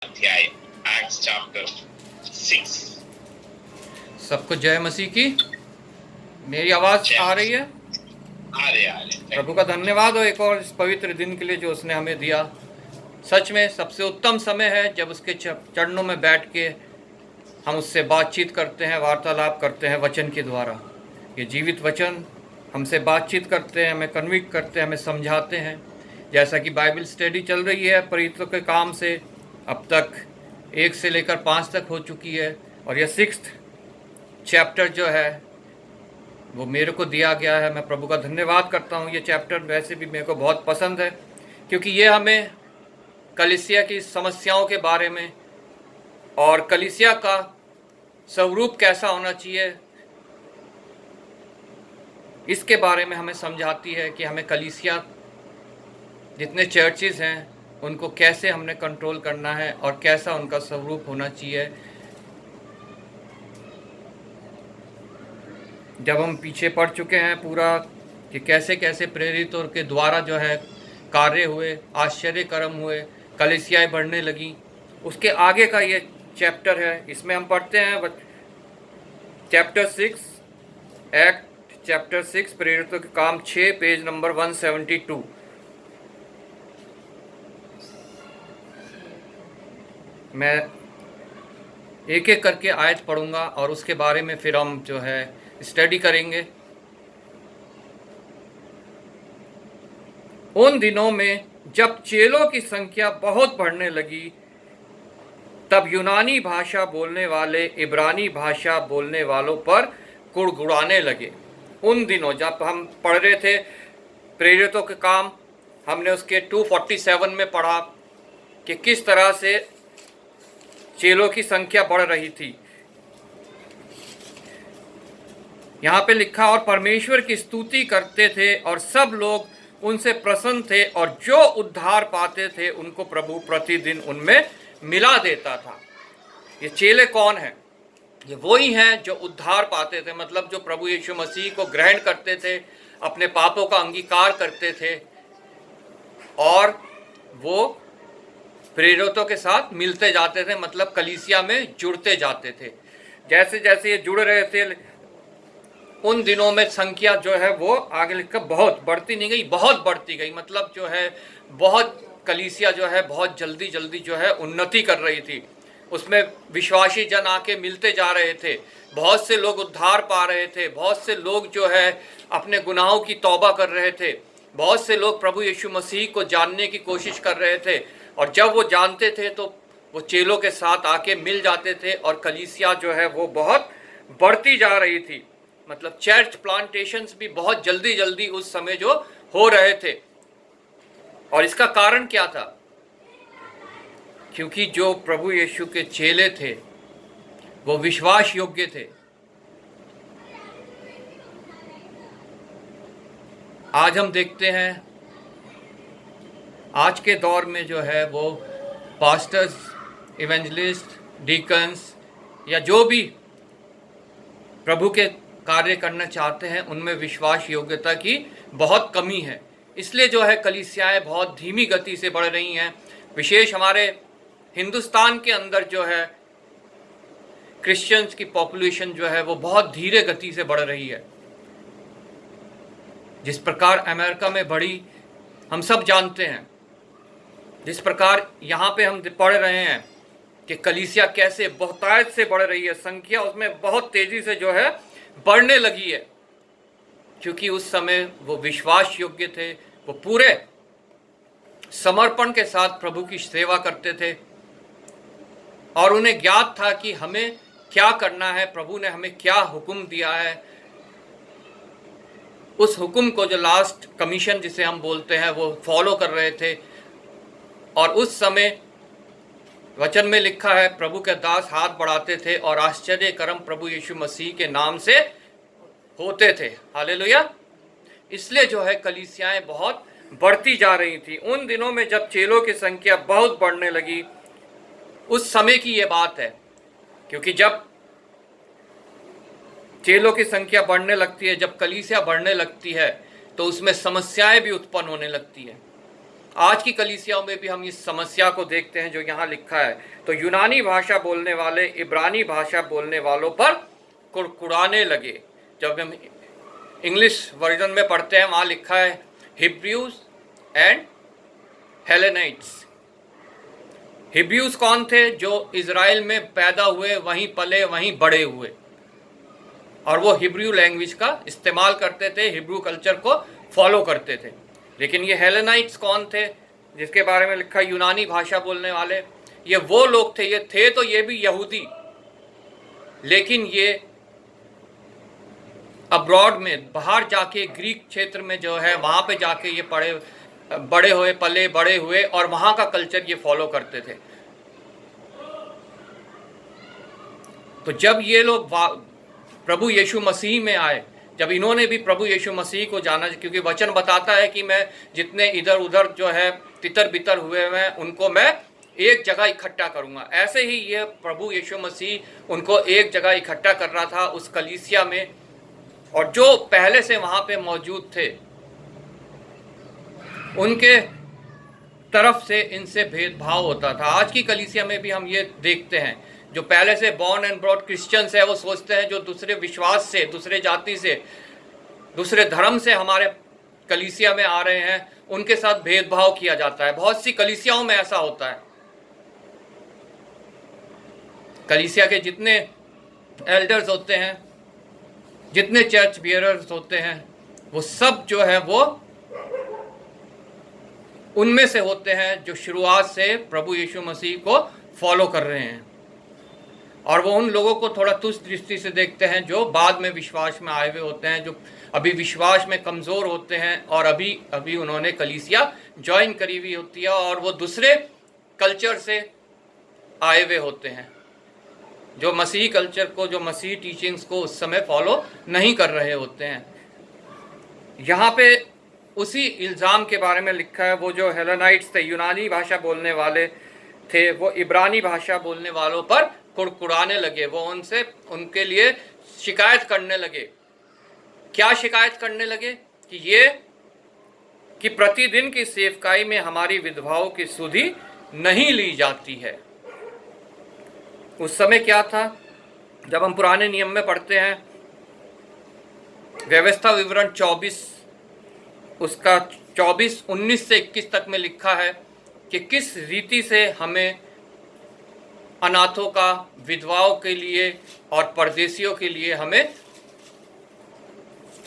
अध्याय Acts chapter 6। सबको जय मसीह की। मेरी आवाज आ रही है? आ रहे प्रभु का धन्यवाद हो एक और इस पवित्र दिन के लिए जो उसने हमें दिया। सच में सबसे उत्तम समय है जब उसके चरणों में बैठ के हम उससे बातचीत करते हैं, वार्तालाप करते हैं वचन के द्वारा। ये जीवित वचन हमसे बातचीत करते हैं, हमें कन्विक्ट करते हैं, हमें समझाते हैं। जैसा कि बाइबल स्टडी चल रही है प्रेरितों के काम से, अब तक 1 से लेकर 5 तक हो चुकी है, और यह 6th चैप्टर जो है वो मेरे को दिया गया है। मैं प्रभु का धन्यवाद करता हूँ। ये चैप्टर वैसे भी मेरे को बहुत पसंद है, क्योंकि ये हमें कलीसिया की समस्याओं के बारे में और कलीसिया का स्वरूप कैसा होना चाहिए इसके बारे में हमें समझाती है कि हमें कलीसिया जितने चर्चेज हैं उनको कैसे हमने कंट्रोल करना है और कैसा उनका स्वरूप होना चाहिए। जब हम पीछे पढ़ चुके हैं पूरा कि कैसे कैसे प्रेरितों के द्वारा जो है कार्य हुए, आश्चर्य कर्म हुए, कलीसियाएं बढ़ने लगी, उसके आगे का ये चैप्टर है। इसमें हम पढ़ते हैं चैप्टर 6, एक्ट चैप्टर 6, प्रेरितों के काम 6, पेज नंबर 172। मैं एक एक करके आयत पढ़ूंगा और उसके बारे में फिर हम जो है स्टडी करेंगे। उन दिनों में जब चेलों की संख्या बहुत बढ़ने लगी, तब यूनानी भाषा बोलने वाले इब्रानी भाषा बोलने वालों पर गुड़गुड़ाने लगे। उन दिनों जब हम पढ़ रहे थे प्रेरितों के काम, हमने उसके 247 में पढ़ा कि किस तरह से चेलों की संख्या बढ़ रही थी। यहाँ पे लिखा, और परमेश्वर की स्तुति करते थे और सब लोग उनसे प्रसन्न थे, और जो उद्धार पाते थे उनको प्रभु प्रतिदिन उनमें मिला देता था। ये चेले कौन हैं? ये वही हैं जो उद्धार पाते थे, मतलब जो प्रभु यीशु मसीह को ग्रहण करते थे, अपने पापों का अंगीकार करते थे और वो प्रेरितों के साथ मिलते जाते थे, मतलब कलीसिया में जुड़ते जाते थे। जैसे जैसे ये जुड़ रहे थे उन दिनों में संख्या जो है वो आगे लिखकर बहुत बढ़ती नहीं गई, बहुत बढ़ती गई। मतलब जो है बहुत कलीसिया जो है बहुत जल्दी जल्दी जो है उन्नति कर रही थी। उसमें विश्वासी जन आके मिलते जा रहे थे, बहुत से लोग उद्धार पा रहे थे, बहुत से लोग जो है अपने गुनाहों की तौबा कर रहे थे, बहुत से लोग प्रभु यीशु मसीह को जानने की कोशिश कर रहे थे। और जब वो जानते थे तो वो चेलों के साथ आके मिल जाते थे और कलीसिया जो है वो बहुत बढ़ती जा रही थी। मतलब चर्च प्लांटेशंस भी बहुत जल्दी जल्दी उस समय जो हो रहे थे। और इसका कारण क्या था? क्योंकि जो प्रभु यीशु के चेले थे वो विश्वास योग्य थे। आज हम देखते हैं आज के दौर में जो है वो पास्टर्स, इवेंजलिस्ट, डीकन्स या जो भी प्रभु के कार्य करना चाहते हैं उनमें विश्वास योग्यता की बहुत कमी है। इसलिए जो है कलीसियाएं बहुत धीमी गति से बढ़ रही हैं। विशेष हमारे हिंदुस्तान के अंदर जो है क्रिश्चियंस की पॉपुलेशन जो है वो बहुत धीरे गति से बढ़ रही है। जिस प्रकार अमेरिका में बढ़ी हम सब जानते हैं, जिस प्रकार यहाँ पे हम पढ़ रहे हैं कि कलीसिया कैसे बहुतायत से बढ़ रही है, संख्या उसमें बहुत तेजी से जो है बढ़ने लगी है। क्योंकि उस समय वो विश्वास योग्य थे, वो पूरे समर्पण के साथ प्रभु की सेवा करते थे और उन्हें ज्ञात था कि हमें क्या करना है, प्रभु ने हमें क्या हुक्म दिया है। उस हुक्म को, जो लास्ट कमीशन जिसे हम बोलते हैं, वो फॉलो कर रहे थे। और उस समय वचन में लिखा है प्रभु के दास हाथ बढ़ाते थे और आश्चर्य कर्म प्रभु यीशु मसीह के नाम से होते थे। हालेलुया। इसलिए जो है कलीसियाएं बहुत बढ़ती जा रही थी। उन दिनों में जब चेलों की संख्या बहुत बढ़ने लगी, उस समय की ये बात है, क्योंकि जब चेलों की संख्या बढ़ने लगती है, जब कलीसिया बढ़ने लगती है, तो उसमें समस्याएं भी उत्पन्न होने लगती है। आज की कलीसियाओं में भी हम इस समस्या को देखते हैं जो यहाँ लिखा है। तो यूनानी भाषा बोलने वाले इब्रानी भाषा बोलने वालों पर कुड़कुड़ाने लगे। जब हम इंग्लिश वर्जन में पढ़ते हैं वहाँ लिखा है हिब्रूज एंड हेलेनाइट्स। हिब्रूज कौन थे? जो इज़राइल में पैदा हुए, वहीं पले, वहीं बड़े हुए, और वो हिब्रू लैंग्वेज का इस्तेमाल करते थे, हिब्रू कल्चर को फॉलो करते थे। लेकिन ये हेलेनाइट्स कौन थे जिसके बारे में लिखा यूनानी भाषा बोलने वाले? ये वो लोग थे, ये थे तो ये भी यहूदी, लेकिन ये अब्रॉड में, बाहर जाके ग्रीक क्षेत्र में जो है वहाँ पे जाके ये बड़े हुए, पले बड़े हुए, और वहाँ का कल्चर ये फॉलो करते थे। तो जब ये लोग प्रभु यीशु मसीह में आए, जब इन्होंने भी प्रभु यीशु मसीह को जाना, क्योंकि वचन बताता है कि मैं जितने इधर उधर जो है तितर बितर हुए हैं उनको मैं एक जगह इकट्ठा करूंगा। ऐसे ही ये प्रभु यीशु मसीह उनको एक जगह इकट्ठा कर रहा था उस कलीसिया में, और जो पहले से वहाँ पे मौजूद थे उनके तरफ से इनसे भेदभाव होता था। आज की कलीसिया में भी हम ये देखते हैं, जो पहले से बॉर्न एंड ब्रॉड क्रिश्चियंस है वो सोचते हैं जो दूसरे विश्वास से, दूसरे जाति से, दूसरे धर्म से हमारे कलीसिया में आ रहे हैं, उनके साथ भेदभाव किया जाता है। बहुत सी कलीसियाओं में ऐसा होता है। कलीसिया के जितने एल्डर्स होते हैं, जितने चर्च बियरर्स होते हैं, वो सब जो है वो उनमें से होते हैं जो शुरुआत से प्रभु यीशु मसीह को फॉलो कर रहे हैं, और वो उन लोगों को थोड़ा तुच्छ दृष्टि से देखते हैं जो बाद में विश्वास में आए हुए होते हैं, जो अभी विश्वास में कमज़ोर होते हैं और अभी उन्होंने कलीसिया ज्वाइन करी हुई होती है, और वो दूसरे कल्चर से आए हुए होते हैं, जो मसीही कल्चर को, जो मसीही टीचिंग्स को उस समय फॉलो नहीं कर रहे होते हैं। यहाँ पे उसी इल्ज़ाम के बारे में लिखा है, वो जो हेलेनाइट्स थे, यूनानी भाषा बोलने वाले थे, वो इब्रानी भाषा बोलने वालों पर कुड़कुड़ाने लगे। वो उनके लिए शिकायत करने लगे। क्या शिकायत करने लगे? कि प्रतिदिन की सेवकाई में हमारी विधवाओं की सुधि नहीं ली जाती है। उस समय क्या था? जब हम पुराने नियम में पढ़ते हैं, व्यवस्था विवरण 24 उसका 24, 19 से 21 तक में लिखा है कि किस रीति से हमें अनाथों का, विधवाओं के लिए और परदेशियों के लिए हमें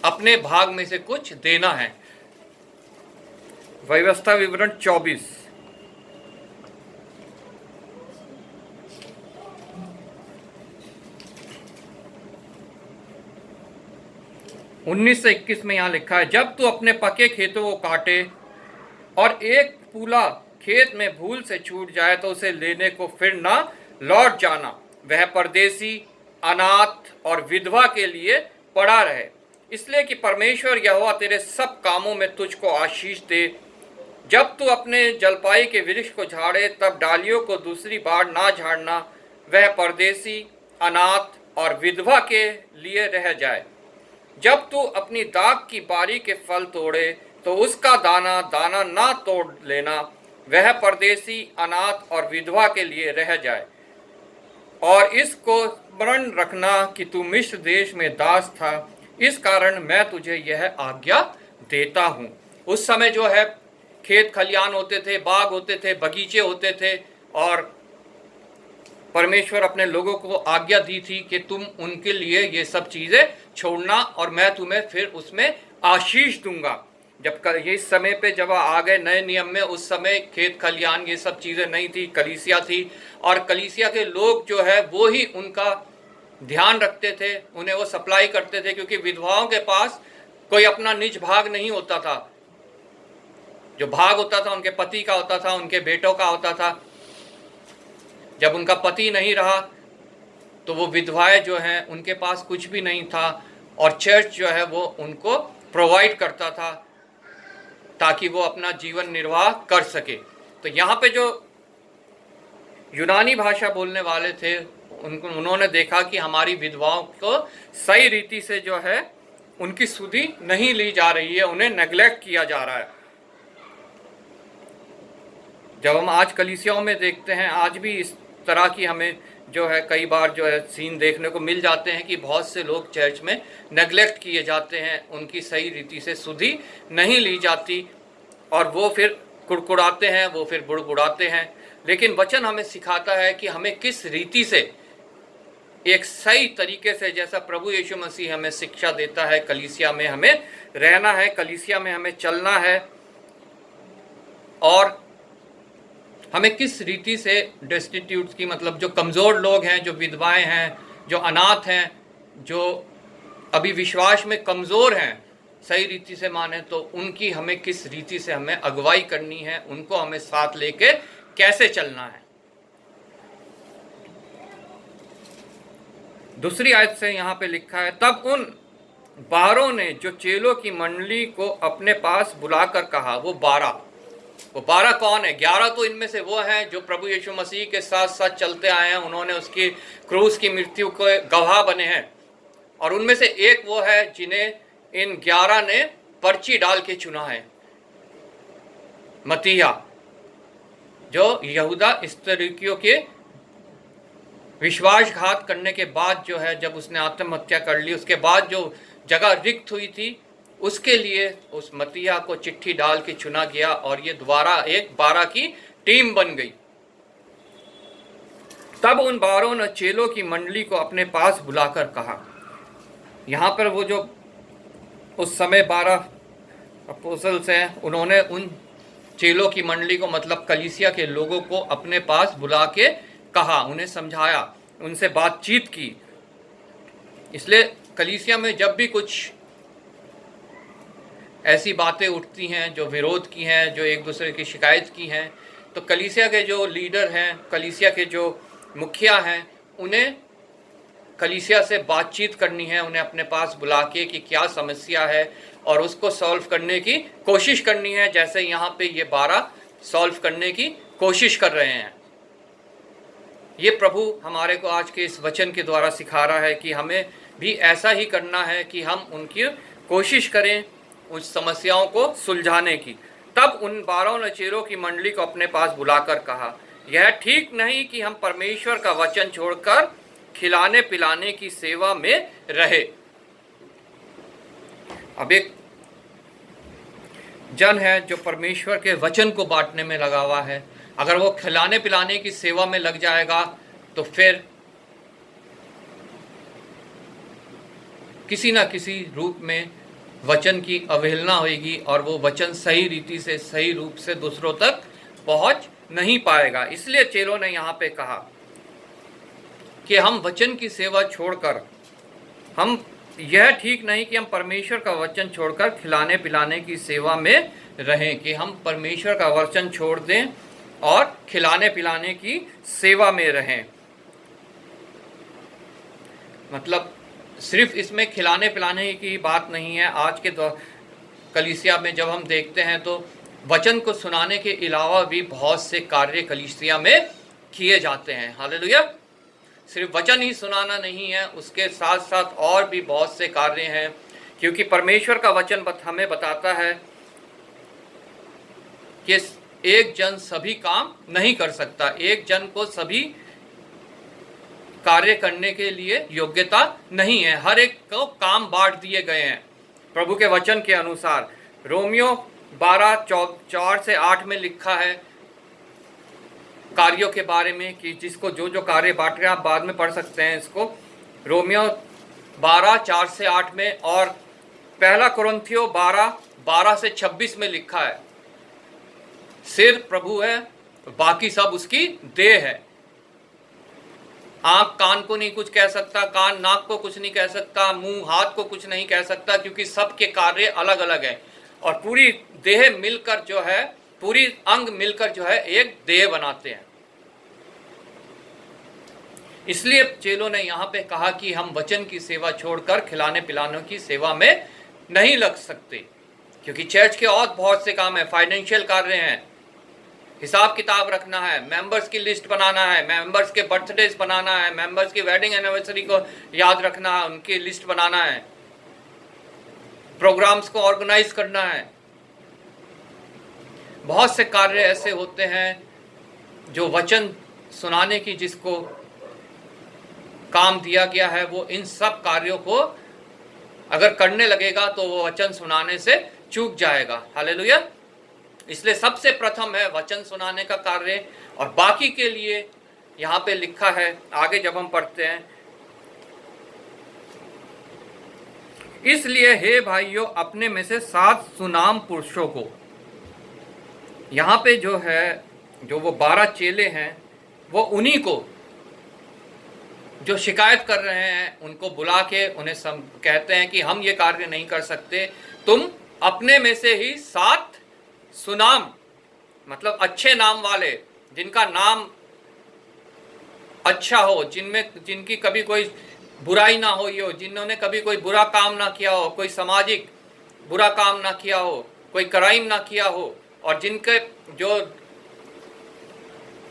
अपने भाग में से कुछ देना है। व्यवस्था विवरण 24 19 से 21 में यहाँ लिखा है, जब तू अपने पके खेतों को काटे और एक पूला खेत में भूल से छूट जाए तो उसे लेने को फिर ना लौट जाना। वह परदेसी, अनाथ और विधवा के लिए पड़ा रहे, इसलिए कि परमेश्वर यहोवा तेरे सब कामों में तुझको आशीष दे। जब तू अपने जलपाई के वृक्ष को झाड़े तब डालियों को दूसरी बार ना झाड़ना। वह परदेसी, अनाथ और विधवा के लिए रह जाए। जब तू अपनी दाख की बारी के फल तोड़े तो उसका दाना दाना ना तोड़ लेना। वह परदेसी, अनाथ और विधवा के लिए रह जाए। और इसको स्मरण रखना कि तू मिस्र देश में दास था, इस कारण मैं तुझे यह आज्ञा देता हूँ। उस समय जो है खेत खलियान होते थे, बाग होते थे, बगीचे होते थे, और परमेश्वर अपने लोगों को आज्ञा दी थी कि तुम उनके लिए ये सब चीज़ें छोड़ना और मैं तुम्हें फिर उसमें आशीष दूंगा। जब ये समय पे जब आ गए नए नियम में, उस समय खेत खलियान ये सब चीज़ें नहीं थी, कलीसिया थी, और कलीसिया के लोग जो है वो ही उनका ध्यान रखते थे, उन्हें वो सप्लाई करते थे, क्योंकि विधवाओं के पास कोई अपना निज भाग नहीं होता था। जो भाग होता था उनके पति का होता था, उनके बेटों का होता था। जब उनका पति नहीं रहा तो वो विधवाएं जो हैं उनके पास कुछ भी नहीं था, और चर्च जो है वो उनको प्रोवाइड करता था ताकि वो अपना जीवन निर्वाह कर सके। तो यहाँ पे जो यूनानी भाषा बोलने वाले थे उन्होंने देखा कि हमारी विधवाओं को सही रीति से जो है उनकी सुधि नहीं ली जा रही है, उन्हें नेग्लेक्ट किया जा रहा है। जब हम आज कलीसियाओं में देखते हैं, आज भी इस तरह की हमें जो है कई बार जो है सीन देखने को मिल जाते हैं कि बहुत से लोग चर्च में नेग्लेक्ट किए जाते हैं, उनकी सही रीति से सुधि नहीं ली जाती और वो फिर कुड़कुड़ाते हैं, वो फिर बुड़बुड़ाते हैं। लेकिन वचन हमें सिखाता है कि हमें किस रीति से एक सही तरीके से, जैसा प्रभु यीशु मसीह हमें शिक्षा देता है, कलीसिया में हमें रहना है, कलीसिया में हमें चलना है और हमें किस रीति से डेस्टिट्यूट्स की, मतलब जो कमज़ोर लोग हैं, जो विधवाएं हैं, जो अनाथ हैं, जो अभी विश्वास में कमज़ोर हैं, सही रीति से माने तो उनकी हमें किस रीति से हमें अगुवाई करनी है, उनको हमें साथ लेके कैसे चलना है। दूसरी आयत से यहाँ पे लिखा है, तब उन बारों ने जो चेलों की मंडली को अपने पास बुलाकर कहा। वो 12 कौन है? 11 तो इनमें से वो हैं जो प्रभु यीशु मसीह के साथ साथ चलते आए हैं, उन्होंने उसकी क्रूस की मृत्यु के गवाह बने हैं। और उनमें से एक वो है जिन्हें इन 11 ने पर्ची डाल के चुना है, मत्तिया, जो यहूदा इस्करियोती के विश्वासघात करने के बाद जो है, जब उसने आत्महत्या कर ली, उसके बाद जो जगह रिक्त हुई थी, उसके लिए उस मत्तिया को चिट्ठी डाल के चुना गया और ये दोबारा एक 12 की टीम बन गई। तब उन 12 ने चेलों की मंडली को अपने पास बुलाकर कहा। यहाँ पर वो जो उस समय 12 अपोस्टल्स हैं, उन्होंने उन चेलों की मंडली को, मतलब कलीसिया के लोगों को अपने पास बुला के कहा, उन्हें समझाया, उनसे बातचीत की। इसलिए कलीसिया में जब भी कुछ ऐसी बातें उठती हैं जो विरोध की हैं, जो एक दूसरे की शिकायत की हैं, तो कलीसिया के जो लीडर हैं, कलीसिया के जो मुखिया हैं, उन्हें कलीसिया से बातचीत करनी है, उन्हें अपने पास बुला के कि क्या समस्या है और उसको सॉल्व करने की कोशिश करनी है, जैसे यहाँ पे ये 12 सॉल्व करने की कोशिश कर रहे हैं। ये प्रभु हमारे को आज के इस वचन के द्वारा सिखा रहा है कि हमें भी ऐसा ही करना है कि हम उनकी कोशिश करें उस समस्याओं को सुलझाने की। तब उन 12 ने चेलों की मंडली को अपने पास बुलाकर कहा, यह ठीक नहीं कि हम परमेश्वर का वचन छोड़कर खिलाने पिलाने की सेवा में रहे। अब एक जन है जो परमेश्वर के वचन को बांटने में लगा हुआ है, अगर वो खिलाने पिलाने की सेवा में लग जाएगा तो फिर किसी ना किसी रूप में वचन की अवहेलना होगी और वो वचन सही रीति से, सही रूप से दूसरों तक पहुंच नहीं पाएगा। इसलिए चेलों ने यहाँ पे कहा कि हम वचन की सेवा छोड़कर, यह ठीक नहीं कि हम परमेश्वर का वचन छोड़कर खिलाने पिलाने की सेवा में रहें, कि हम परमेश्वर का वचन छोड़ दें और खिलाने पिलाने की सेवा में रहें। मतलब सिर्फ इसमें खिलाने पिलाने की बात नहीं है। आज के कलीसिया में जब हम देखते हैं तो वचन को सुनाने के अलावा भी बहुत से कार्य कलीसिया में किए जाते हैं। हालेलुया। सिर्फ वचन ही सुनाना नहीं है, उसके साथ साथ और भी बहुत से कार्य हैं, क्योंकि परमेश्वर का वचन हमें बताता है कि एक जन सभी काम नहीं कर सकता, एक जन को सभी कार्य करने के लिए योग्यता नहीं है। हर एक को काम बांट दिए गए हैं प्रभु के वचन के अनुसार। रोमियो 12:4 से 8 में लिखा है कार्यों के बारे में कि जिसको जो जो कार्य बांट रहे, आप बाद में पढ़ सकते हैं इसको, रोमियो 12:4 से 8 में। और पहला कुरिन्थियों 12:12 से 26 में लिखा है, सिर प्रभु है, बाकी सब उसकी देह है। आंख कान को नहीं कुछ कह सकता, कान नाक को कुछ नहीं कह सकता, मुंह हाथ को कुछ नहीं कह सकता, क्योंकि सबके कार्य अलग अलग है और पूरी देह मिलकर जो है, पूरी अंग मिलकर जो है एक देह बनाते हैं। इसलिए चेलों ने यहाँ पे कहा कि हम वचन की सेवा छोड़कर खिलाने पिलाने की सेवा में नहीं लग सकते, क्योंकि चर्च के और बहुत से काम है, फाइनेंशियल कार्य हैं, हिसाब किताब रखना है, मेंबर्स की लिस्ट बनाना है, मेंबर्स के बर्थडेज बनाना है, मेंबर्स की वेडिंग एनिवर्सरी को याद रखना है, उनकी लिस्ट बनाना है, प्रोग्राम्स को ऑर्गेनाइज करना है। बहुत से कार्य ऐसे होते हैं जो वचन सुनाने की जिसको काम दिया गया है, वो इन सब कार्यों को अगर करने लगेगा तो वो वचन सुनाने से चूक जाएगा। हालेलुया। इसलिए सबसे प्रथम है वचन सुनाने का कार्य, और बाकी के लिए यहाँ पे लिखा है, आगे जब हम पढ़ते हैं, इसलिए हे भाइयों अपने में से 7 सुनाम पुरुषों को, यहाँ पे जो है, जो वो 12 चेले हैं, वो उन्हीं को जो शिकायत कर रहे हैं उनको बुला के उन्हें कहते हैं कि हम ये कार्य नहीं कर सकते, तुम अपने में से ही 7 सुनाम, मतलब अच्छे नाम वाले, जिनका नाम अच्छा हो, जिनकी कभी कोई बुराई ना हुई हो, जिन्होंने कभी कोई बुरा काम ना किया हो, कोई सामाजिक बुरा काम ना किया हो, कोई क्राइम ना किया हो, और जिनके जो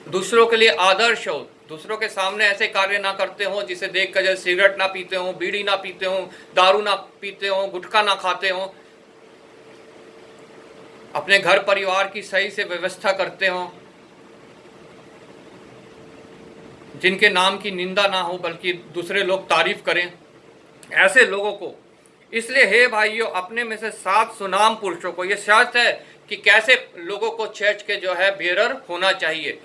दूसरों के लिए आदर्श हो, दूसरों के सामने ऐसे कार्य ना करते हो जिसे देखकर जैसे सिगरेट ना पीते हो, बीड़ी ना पीते हो, दारू ना पीते हो, गुटखा ना खाते हो, अपने घर परिवार की सही से व्यवस्था करते हो, जिनके नाम की निंदा ना हो बल्कि दूसरे लोग तारीफ करें, ऐसे लोगों को। इसलिए हे भाइयों अपने में से 7 सुनाम पुरुषों को, यह शर्त है कि कैसे लोगों को चर्च के जो है बेरर होना चाहिए,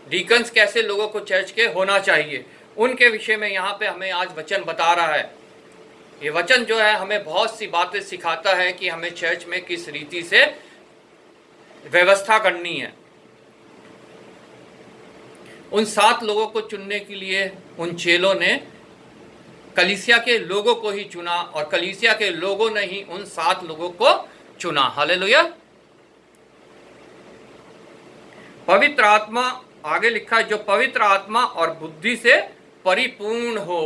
डीकन्स कैसे लोगों को चर्च के होना चाहिए, उनके विषय में यहाँ पे हमें आज वचन बता रहा है। ये वचन जो है हमें बहुत सी बातें सिखाता है कि हमें चर्च में किस रीति से व्यवस्था करनी है। उन 7 लोगों को चुनने के लिए उन चेलों ने कलीसिया के लोगों को ही चुना, और कलीसिया के लोगों ने ही उन 7 लोगों को चुना। हालेलुया। पवित्र आत्मा, आगे लिखा है, जो पवित्र आत्मा और बुद्धि से परिपूर्ण हो।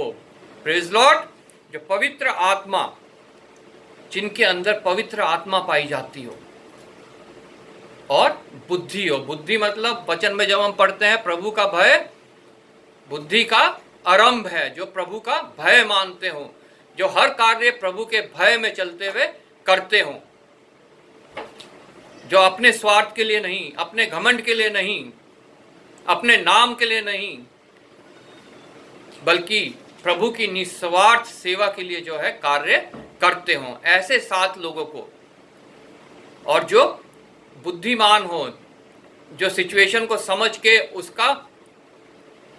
Praise Lord. जो पवित्र आत्मा, जिनके अंदर पवित्र आत्मा पाई जाती हो, और बुद्धि हो। बुद्धि मतलब वचन में जब हम पढ़ते हैं प्रभु का भय बुद्धि का आरंभ है, जो प्रभु का भय मानते हो, जो हर कार्य प्रभु के भय में चलते हुए करते हो, जो अपने स्वार्थ के लिए नहीं, अपने घमंड के लिए नहीं, अपने नाम के लिए नहीं, बल्कि प्रभु की निस्वार्थ सेवा के लिए जो है कार्य करते हो, ऐसे 7 लोगों को। और जो बुद्धिमान हो, जो सिचुएशन को समझ के उसका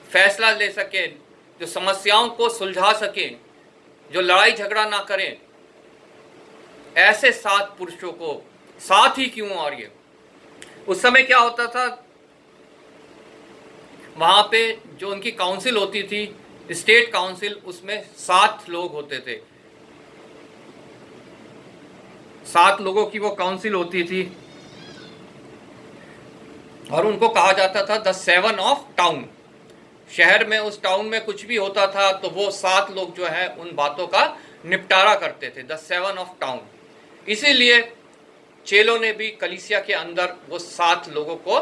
फैसला ले सके, जो समस्याओं को सुलझा सके, जो लड़ाई झगड़ा ना करें, ऐसे 7 पुरुषों को। 7 ही क्यों? और ये उस समय क्या होता था, वहां पे जो उनकी काउंसिल होती थी, स्टेट काउंसिल, उसमें 7 लोग होते थे। 7 लोगों की वो काउंसिल होती थी, और उनको कहा जाता था द 7 ऑफ टाउन। शहर में, उस टाउन में कुछ भी होता था तो वो 7 लोग जो है उन बातों का निपटारा करते थे, द 7 ऑफ टाउन। इसीलिए चेलों ने भी कलीसिया के अंदर वो 7 लोगों को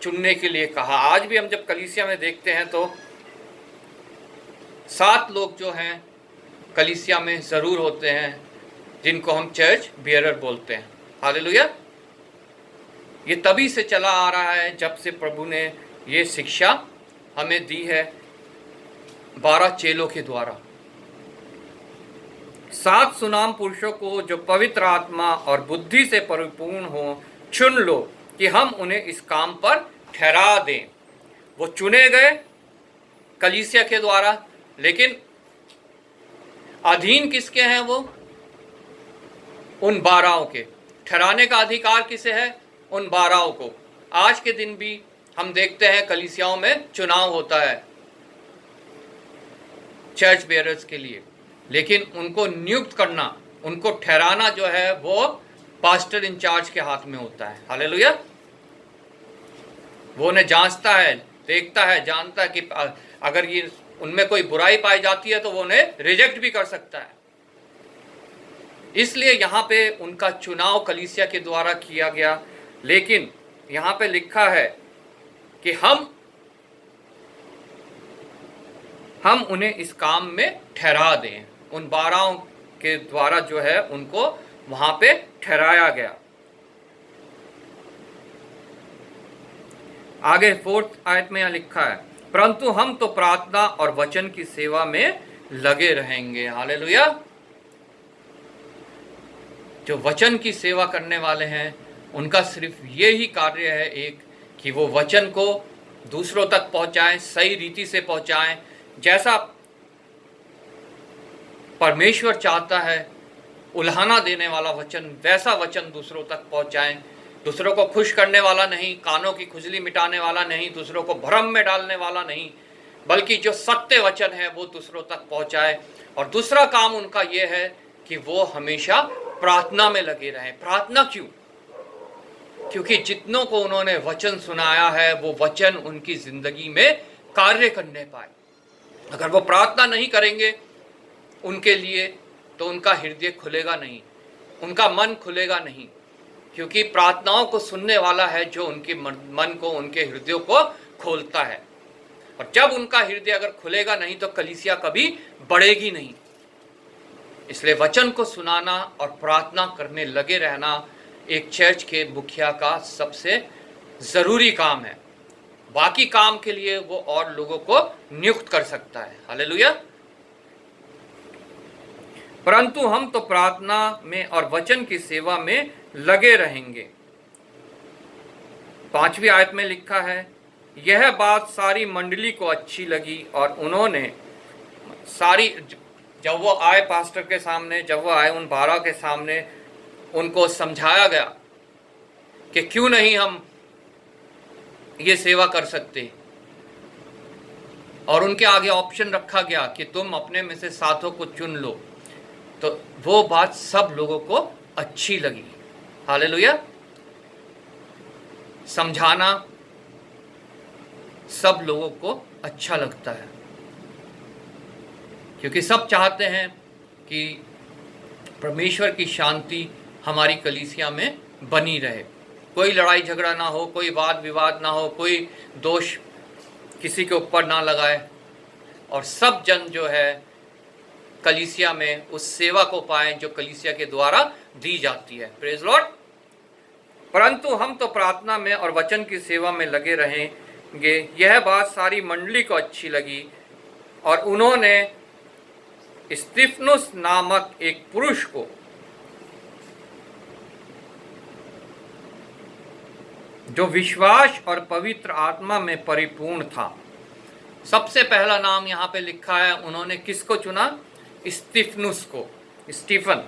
चुनने के लिए कहा। आज भी हम जब कलीसिया में देखते हैं तो 7 लोग जो हैं कलीसिया में ज़रूर होते हैं, जिनको हम चर्च बियरर बोलते हैं। हालेलुया। ये तभी से चला आ रहा है जब से प्रभु ने ये शिक्षा हमें दी है 12 चेलों के द्वारा। 7 सुनाम पुरुषों को जो पवित्र आत्मा और बुद्धि से परिपूर्ण हो, चुन लो कि हम उन्हें इस काम पर ठहरा दें। वो चुने गए कलीसिया के द्वारा, लेकिन अधीन किसके हैं? वो उन 12 के। ठहराने का अधिकार किसे है? उन 12 को। आज के दिन भी हम देखते हैं कलीसियाओं में चुनाव होता है चर्च बेयरर्स के लिए, लेकिन उनको नियुक्त करना, उनको ठहराना जो है वो पास्टर इंचार्ज के हाथ में होता है। हालेलुया। वो उन्हें जांचता है, देखता है, जानता है कि अगर ये उनमें कोई बुराई पाई जाती है तो वो उन्हें रिजेक्ट भी कर सकता है। इसलिए यहाँ पे उनका चुनाव कलीसिया के द्वारा किया गया। लेकिन यहाँ पे लिखा है कि हम उन्हें इस काम में ठहरा दें। उन 12 के द्वारा जो है उनको वहाँ पे ठहराया गया। आगे 4th आयत में यहाँ लिखा है, परंतु हम तो प्रार्थना और वचन की सेवा में लगे रहेंगे। हालेलुया। जो वचन की सेवा करने वाले हैं उनका सिर्फ ये ही कार्य है एक, कि वो वचन को दूसरों तक पहुंचाएं, सही रीति से पहुंचाएं, जैसा परमेश्वर चाहता है, उल्हाना देने वाला वचन, वैसा वचन दूसरों तक पहुंचाएं। दूसरों को खुश करने वाला नहीं, कानों की खुजली मिटाने वाला नहीं, दूसरों को भ्रम में डालने वाला नहीं, बल्कि जो सत्य वचन है वो दूसरों तक पहुंचाए। और दूसरा काम उनका ये है कि वो हमेशा प्रार्थना में लगे रहें। प्रार्थना क्यों? क्योंकि जितनों को उन्होंने वचन सुनाया है वो वचन उनकी जिंदगी में कार्य करने पाए। अगर वो प्रार्थना नहीं करेंगे उनके लिए तो उनका हृदय खुलेगा नहीं, उनका मन खुलेगा नहीं, क्योंकि प्रार्थनाओं को सुनने वाला है जो उनके मन को, उनके हृदय को खोलता है। और जब उनका हृदय अगर खुलेगा नहीं तो कलीसिया कभी बढ़ेगी नहीं। इसलिए वचन को सुनाना और प्रार्थना करने लगे रहना एक चर्च के मुखिया का सबसे जरूरी काम है। बाकी काम के लिए वो और लोगों को नियुक्त कर सकता है। हालेलुया। परंतु हम तो प्रार्थना में और वचन की सेवा में लगे रहेंगे। 5वीं आयत में लिखा है, यह बात सारी मंडली को अच्छी लगी और उन्होंने जब वो आए पास्टर के सामने, जब वो आए उन 12 के सामने, उनको समझाया गया कि क्यों नहीं हम ये सेवा कर सकते, और उनके आगे ऑप्शन रखा गया कि तुम अपने में से 7 को चुन लो। तो वो बात सब लोगों को अच्छी लगी। हालेलुया। समझाना सब लोगों को अच्छा लगता है, क्योंकि सब चाहते हैं कि परमेश्वर की शांति हमारी कलीसिया में बनी रहे, कोई लड़ाई झगड़ा ना हो, कोई वाद विवाद ना हो, कोई दोष किसी के ऊपर ना लगाए, और सब जन जो है कलीसिया में उस सेवा को पाएं जो कलीसिया के द्वारा दी जाती है। Praise Lord. परंतु हम तो प्रार्थना में और वचन की सेवा में लगे रहेंगे। यह बात सारी मंडली को अच्छी लगी और उन्होंने स्तिफनुस नामक एक पुरुष को, जो विश्वास और पवित्र आत्मा में परिपूर्ण था। सबसे पहला नाम यहाँ पे लिखा है, उन्होंने किसको चुना? स्तिफनुस को, स्टीफन,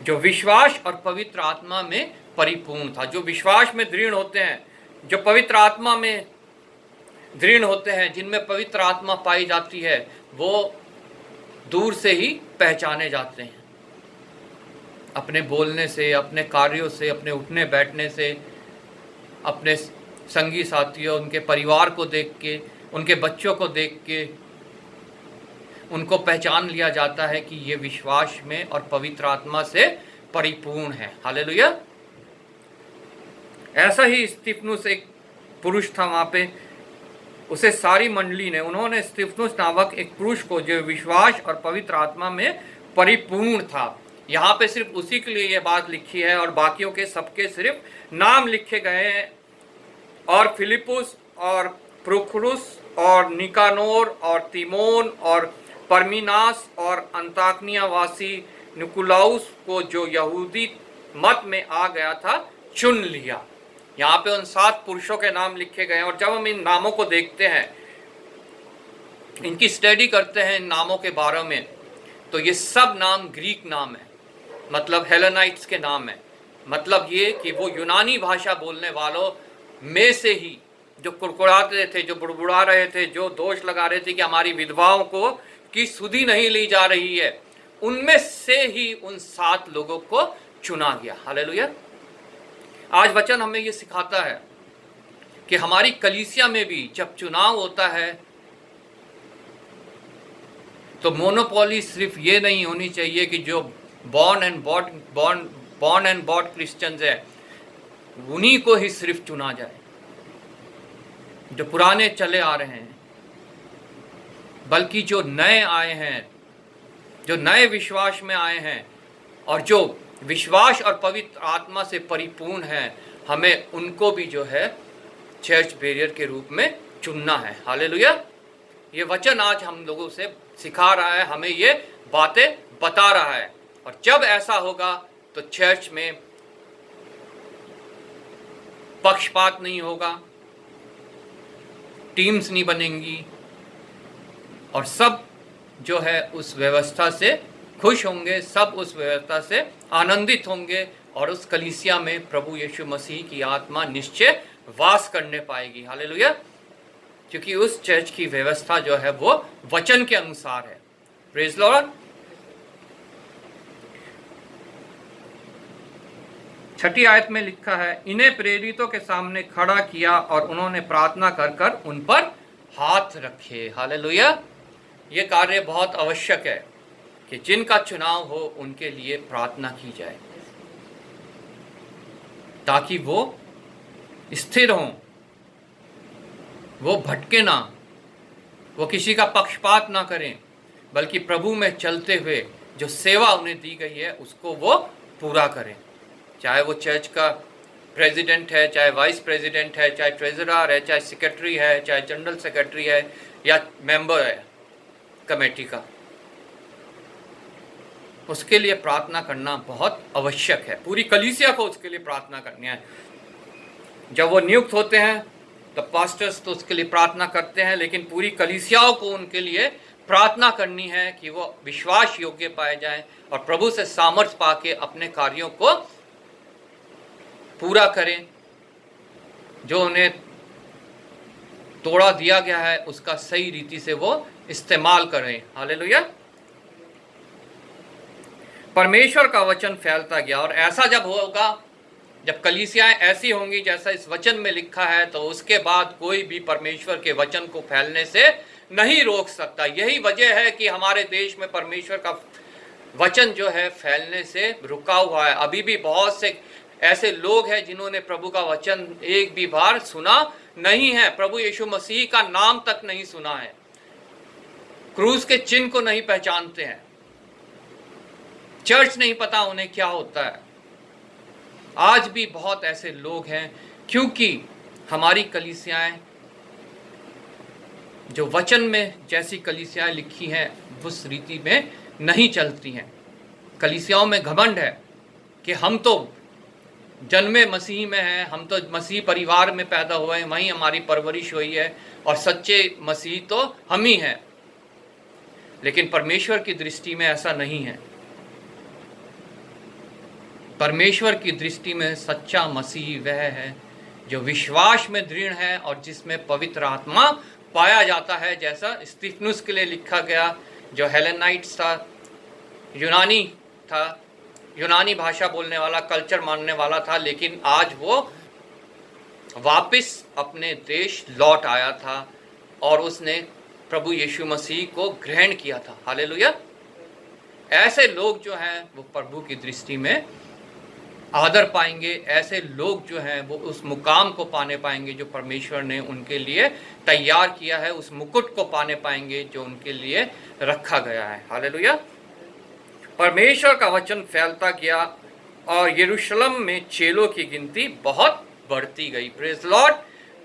जो विश्वास और पवित्र आत्मा में परिपूर्ण था। जो विश्वास में दृढ़ होते हैं, जो पवित्र आत्मा में दृढ़ होते हैं, जिनमें पवित्र आत्मा पाई जाती है, वो दूर से ही पहचाने जाते हैं, अपने बोलने से, अपने कार्यों से, अपने उठने बैठने से, अपने संगी साथियों, उनके परिवार को देख के, उनके बच्चों को देख के उनको पहचान लिया जाता है कि ये विश्वास में और पवित्र आत्मा से परिपूर्ण है। हालेलुया। ऐसा ही स्तिफनुस एक पुरुष था वहाँ पे, उसे सारी मंडली ने, उन्होंने स्तिफनुस नामक एक पुरुष को जो विश्वास और पवित्र आत्मा में परिपूर्ण था। यहाँ पे सिर्फ उसी के लिए ये बात लिखी है और बाकियों के सबके सिर्फ नाम लिखे गए हैं। और फिलिपुस और प्रुखरुस और निकानोर और तिमोन और परमीनास और अंताकिया वासी निकुलाउस को, जो यहूदी मत में आ गया था, चुन लिया। यहाँ पे उन 7 पुरुषों के नाम लिखे गए हैं। और जब हम इन नामों को देखते हैं, इनकी स्टडी करते हैं इन नामों के बारे में, तो ये सब नाम ग्रीक नाम है, मतलब हेलेनाइट्स के नाम है। मतलब ये कि वो यूनानी भाषा बोलने वालों में से ही, जो कुड़कुड़ाते थे, जो बुड़बुड़ा रहे थे, जो दोष लगा रहे थे कि हमारी विधवाओं को की सुधि नहीं ली जा रही है, उनमें से ही उन 7 लोगों को चुना गया। हालेलुया। आज वचन हमें ये सिखाता है कि हमारी कलीसिया में भी जब चुनाव होता है तो मोनोपोली सिर्फ ये नहीं होनी चाहिए कि जो बॉर्न एंड बॉट क्रिश्चियंस है उन्हीं को ही सिर्फ चुना जाए, जो पुराने चले आ रहे हैं, बल्कि जो नए आए हैं, जो नए विश्वास में आए हैं और जो विश्वास और पवित्र आत्मा से परिपूर्ण हैं, हमें उनको भी जो है चर्च बैरियर के रूप में चुनना है। हालेलुया। ये वचन आज हम लोगों से सिखा रहा है, हमें ये बातें बता रहा है। और जब ऐसा होगा तो चर्च में पक्षपात नहीं होगा, टीम्स नहीं बनेंगी, और सब जो है उस व्यवस्था से खुश होंगे, सब उस व्यवस्था से आनंदित होंगे, और उस कलीसिया में प्रभु यीशु मसीह की आत्मा निश्चय वास करने पाएगी। हालेलुया। क्योंकि उस चर्च की व्यवस्था जो है वो वचन के अनुसार है। Praise Lord. 6 आयत में लिखा है, इन्हें प्रेरितों के सामने खड़ा किया और उन्होंने प्रार्थना कर कर उन पर हाथ रखे। हालेलुया। ये कार्य बहुत आवश्यक है कि जिनका चुनाव हो उनके लिए प्रार्थना की जाए, ताकि वो स्थिर हों, वो भटके ना, वो किसी का पक्षपात ना करें, बल्कि प्रभु में चलते हुए जो सेवा उन्हें दी गई है उसको वो पूरा करें। चाहे वो चर्च का प्रेसिडेंट है, चाहे वाइस प्रेसिडेंट है, चाहे ट्रेजरर है, चाहे सेक्रेटरी है, चाहे जनरल सेक्रेटरी है, या मेंबर है कमेटी का, उसके लिए प्रार्थना करना बहुत आवश्यक है। पूरी कलीसिया को उसके लिए प्रार्थना करनी है। जब वो नियुक्त होते हैं तब पास्टर्स तो उसके लिए प्रार्थना करते हैं, लेकिन पूरी कलीसियाओं को उनके लिए प्रार्थना करनी है कि वो विश्वास योग्य पाए जाएं और प्रभु से सामर्थ्य पाके अपने कार्यों को पूरा करें। जो उन्हें तोड़ा दिया गया है उसका सही रीति से वो इस्तेमाल करें। हालेलुया। परमेश्वर का वचन फैलता गया, और ऐसा जब होगा, जब कलीसियाएं ऐसी होंगी जैसा इस वचन में लिखा है, तो उसके बाद कोई भी परमेश्वर के वचन को फैलने से नहीं रोक सकता। यही वजह है कि हमारे देश में परमेश्वर का वचन जो है फैलने से रुका हुआ है। अभी भी बहुत से ऐसे लोग हैं जिन्होंने प्रभु का वचन एक भी बार सुना नहीं है, प्रभु यीशु मसीह का नाम तक नहीं सुना है, क्रूस के चिन्ह को नहीं पहचानते हैं, चर्च नहीं पता उन्हें क्या होता है। आज भी बहुत ऐसे लोग हैं, क्योंकि हमारी कलीसियाएं जो वचन में जैसी कलीसियाएं लिखी हैं उस रीति में नहीं चलती हैं। कलीसियाओं में घमंड है कि हम तो जन्मे मसीह में हैं, हम तो मसीह परिवार में पैदा हुए हैं, वहीं हमारी परवरिश हुई है, और सच्चे मसीह तो हम ही हैं। लेकिन परमेश्वर की दृष्टि में ऐसा नहीं है। परमेश्वर की दृष्टि में सच्चा मसीह वह है जो विश्वास में दृढ़ है और जिसमें पवित्र आत्मा पाया जाता है, जैसा स्तिफनुस के लिए लिखा गया, जो हेलेनाइट्स था, यूनानी था, यूनानी भाषा बोलने वाला, कल्चर मानने वाला था, लेकिन आज वो वापस अपने देश लौट आया था और उसने प्रभु यीशु मसीह को ग्रहण किया था। हालेलुया। ऐसे लोग जो हैं वो प्रभु की दृष्टि में आदर पाएंगे, ऐसे लोग जो हैं वो उस मुकाम को पाने पाएंगे जो परमेश्वर ने उनके लिए तैयार किया है, उस मुकुट को पाने पाएंगे जो उनके लिए रखा गया है। हालेलुया। परमेश्वर का वचन फैलता गया और यरूशलेम में चेलों की गिनती बहुत बढ़ती गई। Praise Lord.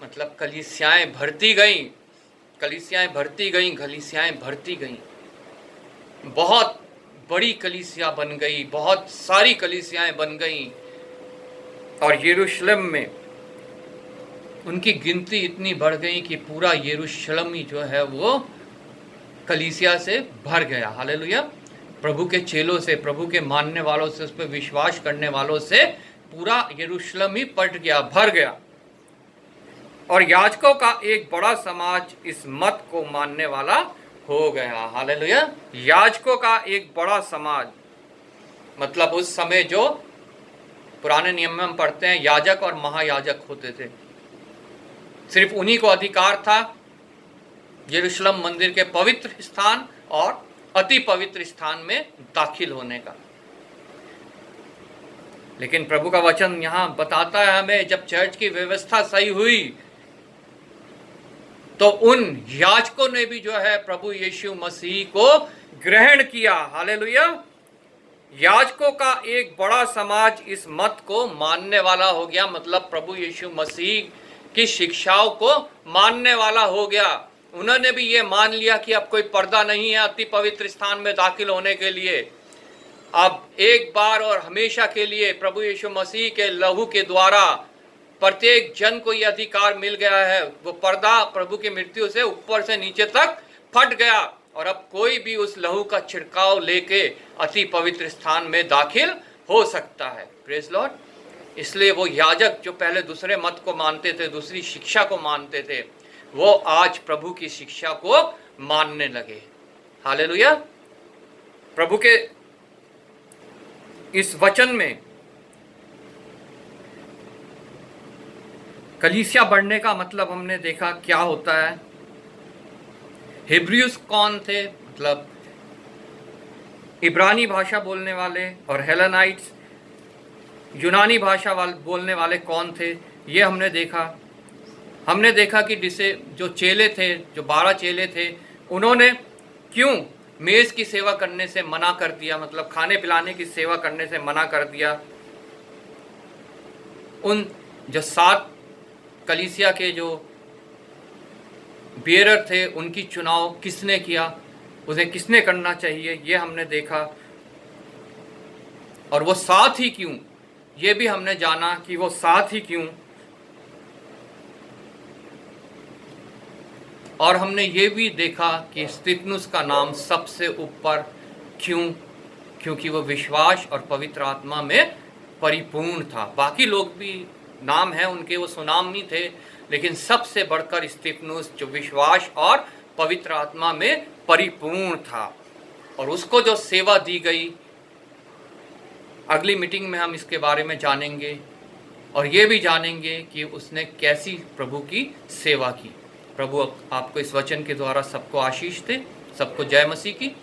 मतलब कलीसियाएं भरती गई, कलीसियाएं भरती गई, कलीसियाएं भरती गई, बहुत बड़ी कलीसिया बन गई, बहुत सारी कलीसियाएं बन गई, और यरूशलेम में उनकी गिनती इतनी बढ़ गई कि पूरा यरूशलेम ही जो है वो कलीसिया से भर गया। हालेलुया। प्रभु के चेलों से, प्रभु के मानने वालों से, उस पर विश्वास करने वालों से पूरा यरूशलेम ही पट गया, भर गया। और याजकों का एक बड़ा समाज इस मत को मानने वाला हो गया। हालेलुया। याजकों का एक बड़ा समाज, मतलब उस समय जो पुराने नियम में हम पढ़ते हैं याजक और महायाजक होते थे, सिर्फ उन्हीं को अधिकार था यरूशलेम मंदिर के पवित्र स्थान और अति पवित्र स्थान में दाखिल होने का। लेकिन प्रभु का वचन यहाँ बताता है हमें, जब चर्च की व्यवस्था सही हुई तो उन याजकों ने भी जो है प्रभु यीशु मसीह को ग्रहण किया। हालेलुया। याजकों का एक बड़ा समाज इस मत को मानने वाला हो गया, मतलब प्रभु यीशु मसीह की शिक्षाओं को मानने वाला हो गया। उन्होंने भी ये मान लिया कि अब कोई पर्दा नहीं है अति पवित्र स्थान में दाखिल होने के लिए। अब एक बार और हमेशा के लिए प्रभु यीशु मसीह के लहू के द्वारा प्रत्येक जन को यह अधिकार मिल गया है। वो पर्दा प्रभु की मृत्यु से ऊपर से नीचे तक फट गया और अब कोई भी उस लहू का छिड़काव लेके अति पवित्र स्थान में दाखिल हो सकता है। Praise Lord. इसलिए वो याजक जो पहले दूसरे मत को मानते थे, दूसरी शिक्षा को मानते थे, वो आज प्रभु की शिक्षा को मानने लगे। हालेलुया। प्रभु के इस वचन में कलीसिया बढ़ने का मतलब हमने देखा क्या होता है। हिब्रूस कौन थे? मतलब इब्रानी भाषा बोलने वाले और हेलेनाइट्स यूनानी भाषा बोलने वाले कौन थे, ये हमने देखा। हमने देखा कि जिसे जो चेले थे, जो 12 चेले थे, उन्होंने क्यों मेज़ की सेवा करने से मना कर दिया, मतलब खाने पिलाने की सेवा करने से मना कर दिया। उन जो 7 कलीसिया के जो बियरर थे, उनकी चुनाव किसने किया, उन्हें किसने करना चाहिए, ये हमने देखा। और वो 7 ही क्यों, ये भी हमने जाना कि वो 7 ही क्यों। और हमने ये भी देखा कि स्तिफनुस का नाम सबसे ऊपर क्यों, क्योंकि वो विश्वास और पवित्र आत्मा में परिपूर्ण था। बाकी लोग भी नाम है उनके, वो सुनामी थे, लेकिन सबसे बढ़कर स्तिफनुस जो विश्वास और पवित्र आत्मा में परिपूर्ण था। और उसको जो सेवा दी गई, अगली मीटिंग में हम इसके बारे में जानेंगे और ये भी जानेंगे कि उसने कैसी प्रभु की सेवा की। प्रभु आपको इस वचन के द्वारा सबको आशीष दे। सबको जय मसीह की।